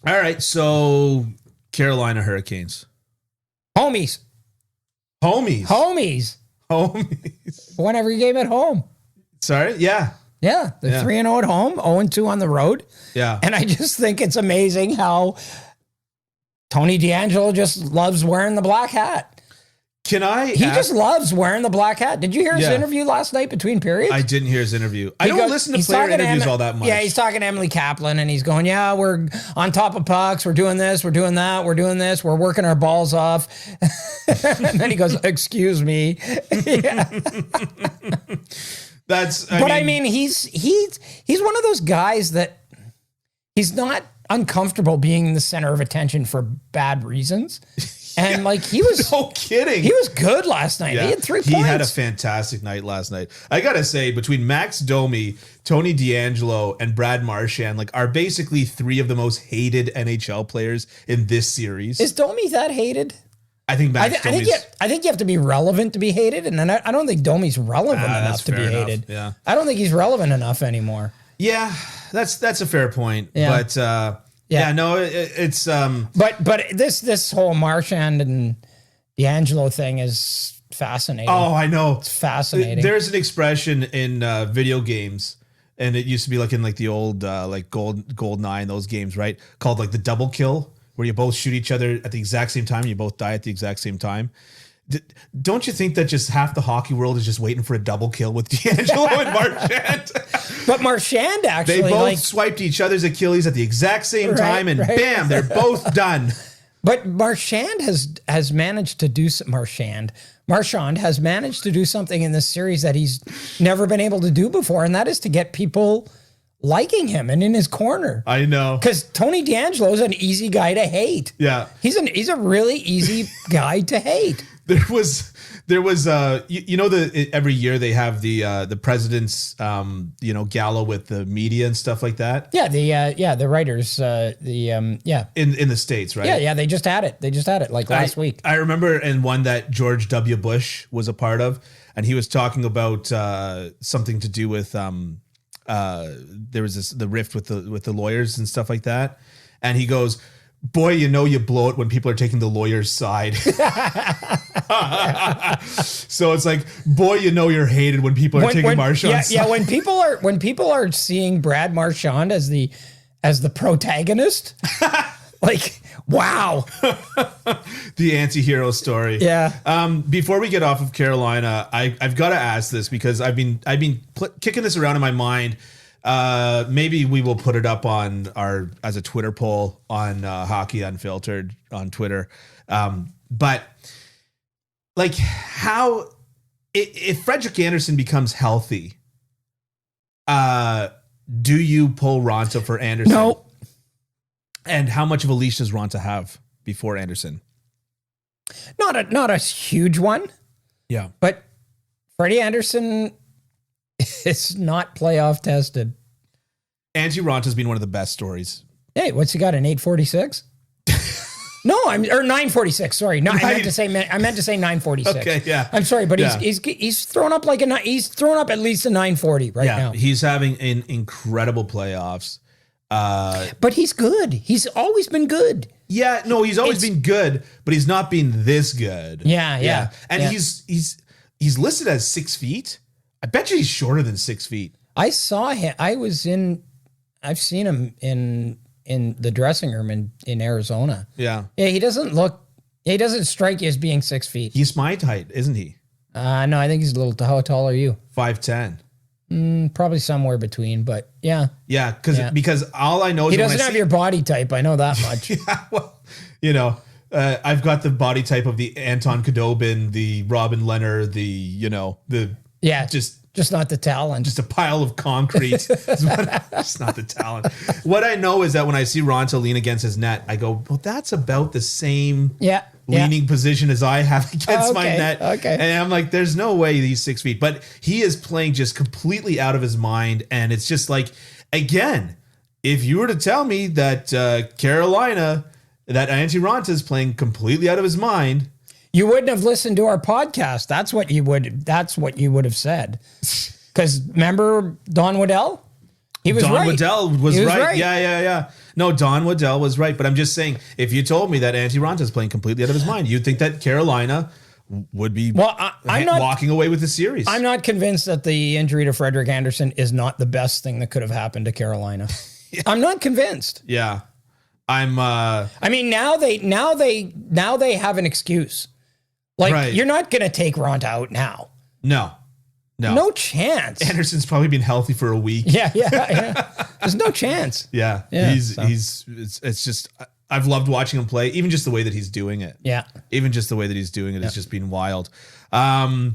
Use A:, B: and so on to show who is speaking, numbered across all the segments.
A: All right, so Carolina Hurricanes.
B: Homies. Won every game at home.
A: Sorry? Yeah.
B: Yeah, they're 3-0 at home, 0-2 on the road.
A: Yeah.
B: And I just think it's amazing how Tony DeAngelo just loves wearing the black hat. He just loves wearing the black hat. Did you hear his interview last night between periods?
A: I didn't hear his interview. I don't listen to player interviews all that much.
B: Yeah, he's talking to Emily Kaplan, and he's going, yeah, we're on top of pucks. We're doing this. We're doing that. We're doing this. We're working our balls off. And then he goes, excuse me. I mean, he's one of those guys that he's not uncomfortable being the center of attention for bad reasons. And he was
A: no kidding.
B: He was good last night. Yeah. He had 3 points.
A: He had a fantastic night last night. I gotta say, between Max Domi, Tony DeAngelo, and Brad Marchand, are basically 3 of the most hated NHL players in this series.
B: Is Domi that hated?
A: I think
B: I think you have to be relevant to be hated, and then I don't think Domi's relevant enough to be hated.
A: Yeah,
B: I don't think he's relevant enough anymore.
A: Yeah, that's a fair point. Yeah. But no, it's
B: But this whole Marchand and DeAngelo thing is fascinating.
A: Oh, I know,
B: it's fascinating.
A: There's an expression in video games, and it used to be in the old Gold 9, those games, right? Called the double kill, where you both shoot each other at the exact same time and you both die at the exact same time. Don't you think that just half the hockey world is just waiting for a double kill with DeAngelo and Marchand?
B: But Marchand actually...
A: They both swiped each other's Achilles at the exact same time, and bam, they're both done.
B: But Marchand has managed to do... Marchand has managed to do something in this series that he's never been able to do before, and that is to get people liking him and in his corner.
A: I know.
B: Because Tony DeAngelo is an easy guy to hate.
A: Yeah.
B: He's a really easy guy to hate.
A: There was every year they have the president's gala with the media and stuff like that.
B: Yeah, the writers in
A: the States, right?
B: Yeah, they just had it. Last week.
A: I remember in one that George W. Bush was a part of, and he was talking about something to do with there was the rift with the lawyers and stuff like that, and he goes, boy, you blow it when people are taking the lawyer's side. So it's boy, you're hated when people are taking Marchand's side.
B: Yeah, when people are seeing Brad Marchand as the protagonist, wow.
A: The anti-hero story.
B: Yeah.
A: Before we get off of Carolina, I've got to ask this because I've been kicking this around in my mind. Maybe we will put it up on as a Twitter poll on Hockey Unfiltered on Twitter. But how if Frederik Andersen becomes healthy, do you pull Ronta for Andersen?
B: No.
A: And how much of a leash does Ronta have before Andersen?
B: Not a huge one.
A: Yeah.
B: But Freddie Andersen is not playoff tested.
A: Antti Ranta's been one of the best stories.
B: Hey, what's he got, an 846? No, or 946. Sorry, no, I meant to say 946.
A: Okay, yeah.
B: I'm sorry, but he's thrown up he's thrown up at least a 940 right now.
A: He's having an incredible playoffs.
B: But he's good. He's always been good.
A: Yeah, no, he's always been good, but he's not been this good.
B: Yeah.
A: And he's listed as 6 feet. I bet you he's shorter than 6 feet.
B: I saw him. I've seen him in the dressing room in Arizona.
A: Yeah.
B: Yeah, he doesn't strike you as being 6 feet.
A: He's my height, isn't he?
B: No, I think he's a little, how tall are you?
A: 5'10".
B: Probably somewhere between, but yeah.
A: Yeah, because all I know is
B: he doesn't have your body type. I know that much.
A: Yeah, well, I've got the body type of the Anton Khudobin, the Robin Leonard,
B: just not the talent.
A: Just a pile of concrete. Just not the talent. What I know is that when I see Ronta lean against his net, I go, well, that's about the same leaning position as I have against my net.
B: Okay.
A: And I'm like, there's no way he's 6 feet. But he is playing just completely out of his mind. And it's just again, if you were to tell me that Carolina, that Antti Ranta is playing completely out of his mind,
B: you wouldn't have listened to our podcast. That's what you would have said. Because remember Don Waddell? He was right.
A: Don Waddell was right. Yeah. No, Don Waddell was right. But I'm just saying, if you told me that Antti Raanta is playing completely out of his mind, you'd think that Carolina would be
B: I'm not
A: walking away with the series.
B: I'm not convinced that the injury to Frederick Anderson is not the best thing that could have happened to Carolina. I'm not convinced.
A: Yeah. I
B: mean, now they have an excuse. Like,
A: Right.
B: you're not going to take Raanta out now.
A: No
B: chance.
A: Anderson's probably been healthy for a week.
B: Yeah. There's no chance.
A: Yeah. It's just, I've loved watching him play, even just the way that he's doing it.
B: Yeah.
A: Even just the way that he's doing it has just been wild. I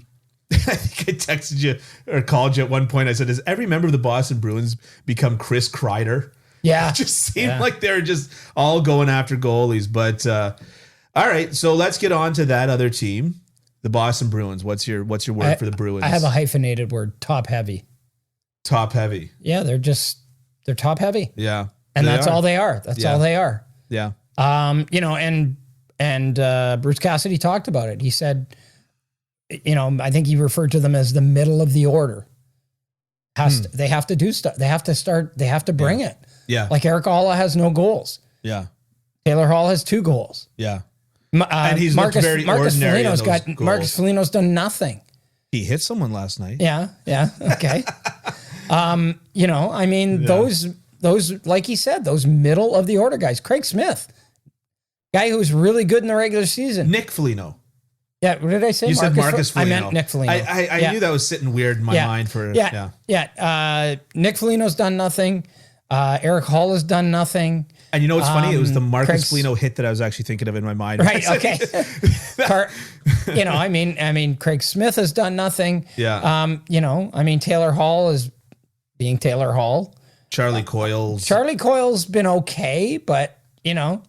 A: think I texted you or called you at one point. I said, does every member of the Boston Bruins become Chris Kreider?
B: Yeah.
A: It just seemed like they're just all going after goalies. But all right, so let's get on to that other team, the Boston Bruins. What's your word for the Bruins?
B: I have a hyphenated word, top heavy.
A: Top heavy.
B: Yeah, they're top heavy.
A: Yeah.
B: And that's all they are. That's all they are.
A: Yeah.
B: And Bruce Cassidy talked about it. He said, I think he referred to them as the middle of the order. They have to do stuff. They have to bring it.
A: Yeah.
B: Like Eric Alla has no goals.
A: Yeah.
B: Taylor Hall has 2 goals.
A: Yeah. And he's
B: Marcus
A: ordinary in those goals.
B: Marcus Foligno's done nothing.
A: He hit someone last night.
B: Yeah. Okay. Those, like he said, those middle of the order guys. Craig Smith, guy who was really good in the regular season.
A: Nick Foligno.
B: Yeah, what did I say?
A: You said Marcus Foligno.
B: I meant Nick Foligno.
A: I knew that was sitting weird in my mind for
B: Nick Foligno's done nothing. Eric Hall has done nothing.
A: And you know what's funny? It was the Marcus Foligno hit that I was actually thinking of in my mind.
B: Right. Okay. Craig Smith has done nothing.
A: Yeah.
B: Taylor Hall is being Taylor Hall.
A: Charlie
B: Coyle's been okay, but
A: Yeah,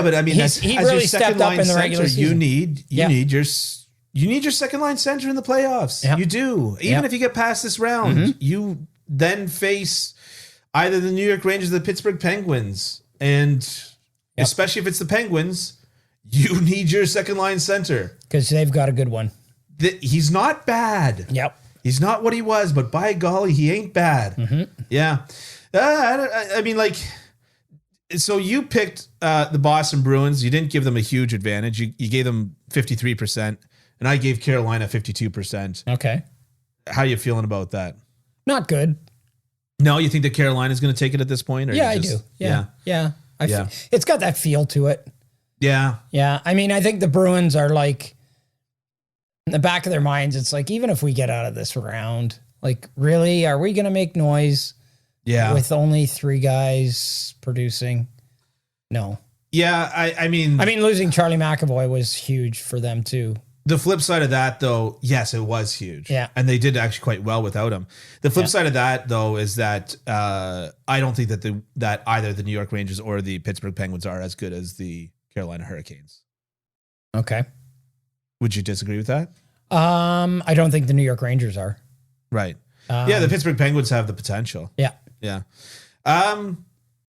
A: but I mean,
B: he really stepped up in the regular season.
A: You need your second line center in the playoffs.
B: Yep.
A: You do. Even if you get past this round, you then face either the New York Rangers or the Pittsburgh Penguins. And especially if it's the Penguins, you need your second line center.
B: Because they've got a good one.
A: He's not bad.
B: Yep.
A: He's not what he was, but by golly, he ain't bad. Yeah. So you picked the Boston Bruins. You didn't give them a huge advantage. You gave them 53%, and I gave Carolina 52%.
B: Okay.
A: How are you feeling about that?
B: Not good.
A: No, you think that Carolina is going to take it at this point? Or
B: yeah, I do. Yeah. It's got that feel to it.
A: Yeah.
B: Yeah. I mean, I think the Bruins are like, in the back of their minds, it's like, even if we get out of this round, like, really, are we going to make noise?
A: Yeah.
B: With only 3 guys producing? No.
A: Yeah. I mean,
B: losing Charlie McAvoy was huge for them too.
A: The flip side of that, though, yes, it was huge.
B: Yeah.
A: And they did actually quite well without him. The flip side of that, though, is that I don't think that either the New York Rangers or the Pittsburgh Penguins are as good as the Carolina Hurricanes.
B: Okay.
A: Would you disagree with that?
B: I don't think the New York Rangers are.
A: Right. The Pittsburgh Penguins have the potential.
B: Yeah.
A: Yeah.